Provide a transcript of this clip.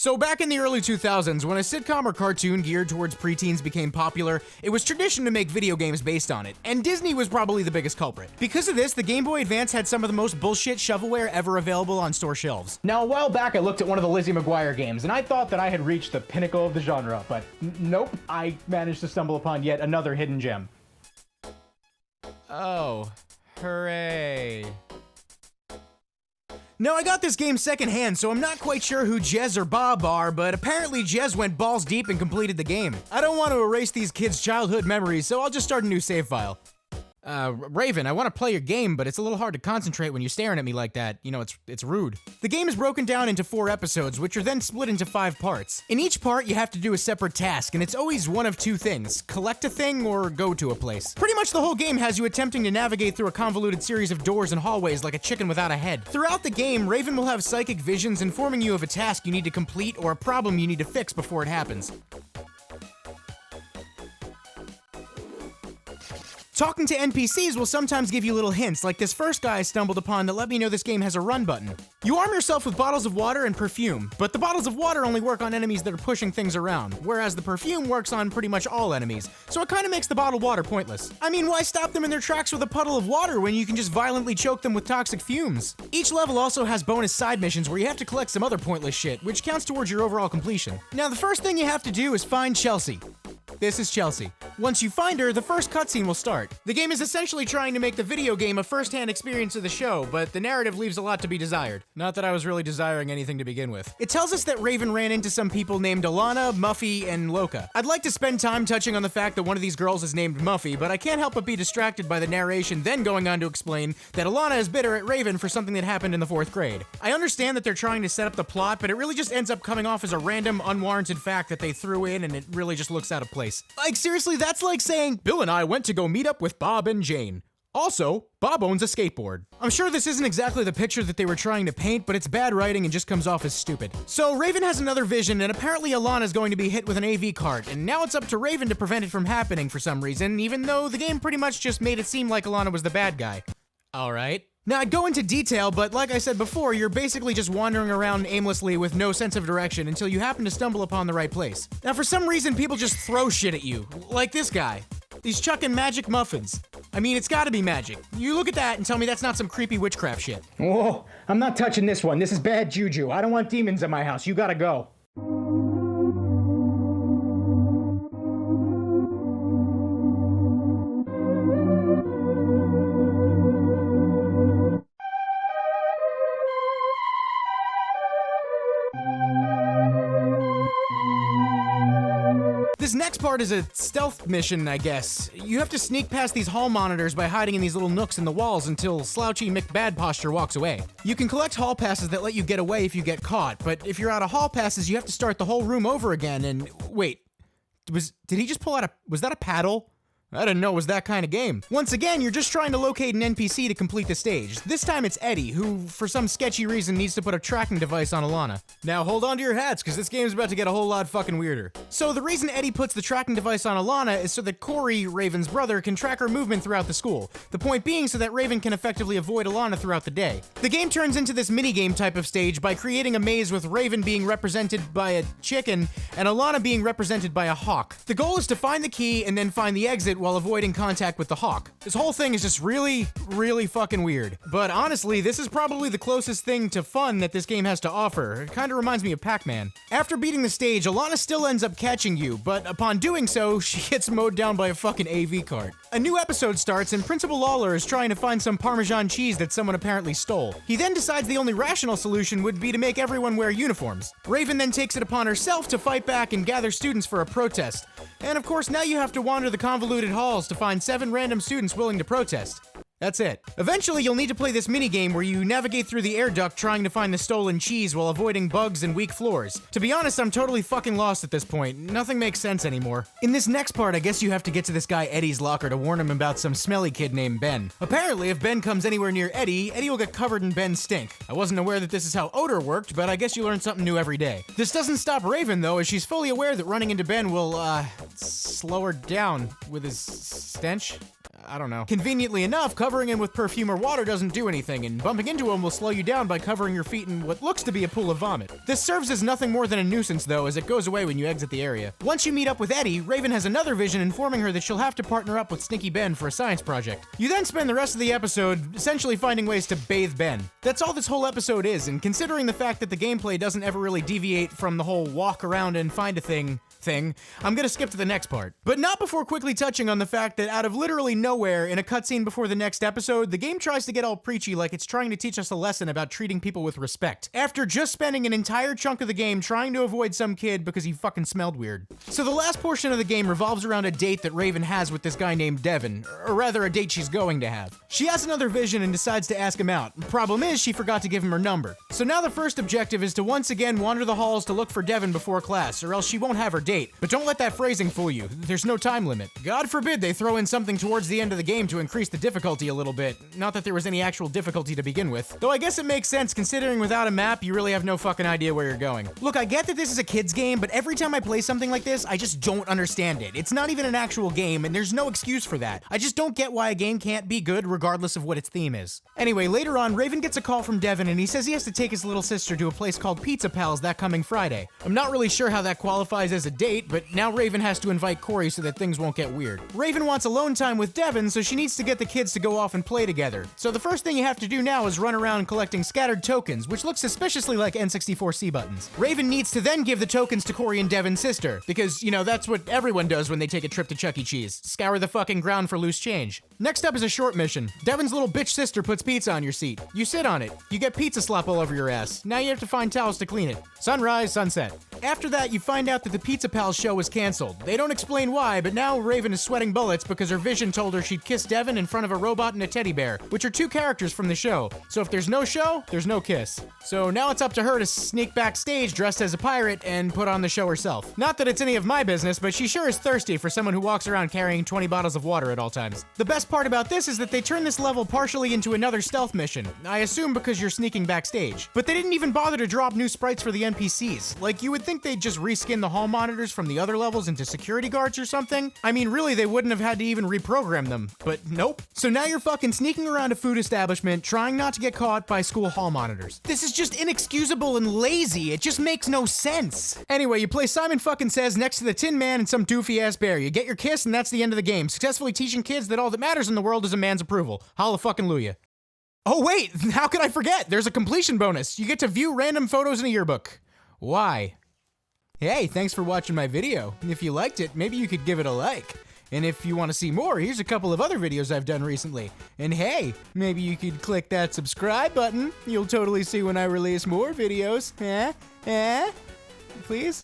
So back in the early 2000s, when a sitcom or cartoon geared towards preteens became popular, it was tradition to make video games based on it, and Disney was probably the biggest culprit. Because of this, the Game Boy Advance had some of the most bullshit shovelware ever available on store shelves. Now, a while back, I looked at one of the Lizzie McGuire games, and I thought that I had reached the pinnacle of the genre, but nope, I managed to stumble upon yet another hidden gem. Oh, hooray. Now, I got this game secondhand, so I'm not quite sure who Jez or Bob are, but apparently Jez went balls deep and completed the game. I don't want to erase these kids' childhood memories, so I'll just start a new save file. Raven, I want to play your game, but it's a little hard to concentrate when you're staring at me like that. You know, it's rude. The game is broken down into 4 episodes, which are then split into 5 parts. In each part, you have to do a separate task, and it's always one of 2 things: collect a thing or go to a place. Pretty much the whole game has you attempting to navigate through a convoluted series of doors and hallways like a chicken without a head. Throughout the game, Raven will have psychic visions informing you of a task you need to complete or a problem you need to fix before it happens. Talking to NPCs will sometimes give you little hints, like this first guy I stumbled upon that let me know this game has a run button. You arm yourself with bottles of water and perfume, but the bottles of water only work on enemies that are pushing things around, whereas the perfume works on pretty much all enemies, so it kinda makes the bottled water pointless. I mean, why stop them in their tracks with a puddle of water when you can just violently choke them with toxic fumes? Each level also has bonus side missions where you have to collect some other pointless shit, which counts towards your overall completion. Now, the first thing you have to do is find Chelsea. This is Chelsea. Once you find her, the first cutscene will start. The game is essentially trying to make the video game a first-hand experience of the show, but the narrative leaves a lot to be desired. Not that I was really desiring anything to begin with. It tells us that Raven ran into some people named Alana, Muffy, and Loka. I'd like to spend time touching on the fact that one of these girls is named Muffy, but I can't help but be distracted by the narration then going on to explain that Alana is bitter at Raven for something that happened in the 4th grade. I understand that they're trying to set up the plot, but it really just ends up coming off as a random, unwarranted fact that they threw in, and it really just looks out of place. Like, seriously, that's like saying, Bill and I went to go meet up with Bob and Jane. Also, Bob owns a skateboard. I'm sure this isn't exactly the picture that they were trying to paint, but it's bad writing and just comes off as stupid. So Raven has another vision, and apparently Alana's going to be hit with an AV cart, and now it's up to Raven to prevent it from happening for some reason, even though the game pretty much just made it seem like Alana was the bad guy. Alright. Now, I'd go into detail, but like I said before, you're basically just wandering around aimlessly with no sense of direction until you happen to stumble upon the right place. Now, for some reason, people just throw shit at you, like this guy. He's chucking magic muffins. I mean, it's gotta be magic. You look at that and tell me that's not some creepy witchcraft shit. Whoa, I'm not touching this one. This is bad juju. I don't want demons in my house. You gotta go. This next part is a stealth mission, I guess. You have to sneak past these hall monitors by hiding in these little nooks in the walls until Slouchy McBadposture walks away. You can collect hall passes that let you get away if you get caught, but if you're out of hall passes, you have to start the whole room over again, and wait, did he just pull out was that a paddle? I didn't know it was that kind of game. Once again, you're just trying to locate an NPC to complete the stage. This time it's Eddie, who, for some sketchy reason, needs to put a tracking device on Alana. Now hold on to your hats, because this game's about to get a whole lot fucking weirder. So the reason Eddie puts the tracking device on Alana is so that Corey, Raven's brother, can track her movement throughout the school. The point being so that Raven can effectively avoid Alana throughout the day. The game turns into this minigame type of stage by creating a maze with Raven being represented by a chicken and Alana being represented by a hawk. The goal is to find the key and then find the exit while avoiding contact with the hawk. This whole thing is just really, really fucking weird. But honestly, this is probably the closest thing to fun that this game has to offer. It kinda reminds me of Pac-Man. After beating the stage, Alana still ends up catching you, but upon doing so, she gets mowed down by a fucking AV cart. A new episode starts and Principal Lawler is trying to find some Parmesan cheese that someone apparently stole. He then decides the only rational solution would be to make everyone wear uniforms. Raven then takes it upon herself to fight back and gather students for a protest. And of course, now you have to wander the convoluted halls to find 7 random students willing to protest. That's it. Eventually, you'll need to play this minigame where you navigate through the air duct trying to find the stolen cheese while avoiding bugs and weak floors. To be honest, I'm totally fucking lost at this point. Nothing makes sense anymore. In this next part, I guess you have to get to this guy Eddie's locker to warn him about some smelly kid named Ben. Apparently, if Ben comes anywhere near Eddie, Eddie will get covered in Ben's stink. I wasn't aware that this is how odor worked, but I guess you learn something new every day. This doesn't stop Raven, though, as she's fully aware that running into Ben will, slow her down with his stench. I don't know. Conveniently enough, covering him with perfume or water doesn't do anything, and bumping into him will slow you down by covering your feet in what looks to be a pool of vomit. This serves as nothing more than a nuisance though, as it goes away when you exit the area. Once you meet up with Eddie, Raven has another vision informing her that she'll have to partner up with Sneaky Ben for a science project. You then spend the rest of the episode essentially finding ways to bathe Ben. That's all this whole episode is, and considering the fact that the gameplay doesn't ever really deviate from the whole walk around and find a thing, I'm gonna skip to the next part. But not before quickly touching on the fact that out of literally nowhere, in a cutscene before the next episode, the game tries to get all preachy like it's trying to teach us a lesson about treating people with respect, after just spending an entire chunk of the game trying to avoid some kid because he fucking smelled weird. So the last portion of the game revolves around a date that Raven has with this guy named Devin, or rather a date she's going to have. She has another vision and decides to ask him out. Problem is, she forgot to give him her number. So now the first objective is to once again wander the halls to look for Devin before class, or else she won't have her date. But don't let that phrasing fool you. There's no time limit. God forbid they throw in something towards the end of the game to increase the difficulty a little bit. Not that there was any actual difficulty to begin with. Though I guess it makes sense considering without a map, you really have no fucking idea where you're going. Look, I get that this is a kid's game, but every time I play something like this, I just don't understand it. It's not even an actual game, and there's no excuse for that. I just don't get why a game can't be good regardless of what its theme is. Anyway, later on, Raven gets a call from Devin, and he says he has to take his little sister to a place called Pizza Pals that coming Friday. I'm not really sure how that qualifies as a date, but now Raven has to invite Corey so that things won't get weird. Raven wants alone time with Devin, so she needs to get the kids to go off and play together. So the first thing you have to do now is run around collecting scattered tokens, which look suspiciously like N64C buttons. Raven needs to then give the tokens to Corey and Devin's sister, because, you know, that's what everyone does when they take a trip to Chuck E. Cheese. Scour the fucking ground for loose change. Next up is a short mission. Devin's little bitch sister puts pizza on your seat. You sit on it. You get pizza slop all over your ass. Now you have to find towels to clean it. Sunrise, sunset. After that, you find out that the Pizza Pals show was canceled. They don't explain why, but now Raven is sweating bullets because her vision told her she'd kiss Devin in front of a robot and a teddy bear, which are two characters from the show. So if there's no show, there's no kiss. So now it's up to her to sneak backstage dressed as a pirate and put on the show herself. Not that it's any of my business, but she sure is thirsty for someone who walks around carrying 20 bottles of water at all times. The best part about this is that they turn this level partially into another stealth mission. I assume because you're sneaking backstage. But they didn't even bother to drop new sprites for the NPCs. Like, you would think they'd just reskin the hall monitors from the other levels into security guards or something. I mean, really, they wouldn't have had to even reprogram them, but nope. So now you're fucking sneaking around a food establishment, trying not to get caught by school hall monitors. This is just inexcusable and lazy. It just makes no sense. Anyway, you play Simon fucking Says next to the Tin Man and some doofy ass bear. You get your kiss, and that's the end of the game. Successfully teaching kids that all that matters in the world is a man's approval. Holla fucking Luya. Oh wait, how could I forget? There's a completion bonus. You get to view random photos in a yearbook. Why? Hey, thanks for watching my video. If you liked it, maybe you could give it a like. And if you want to see more, here's a couple of other videos I've done recently. And hey, maybe you could click that subscribe button. You'll totally see when I release more videos. Please?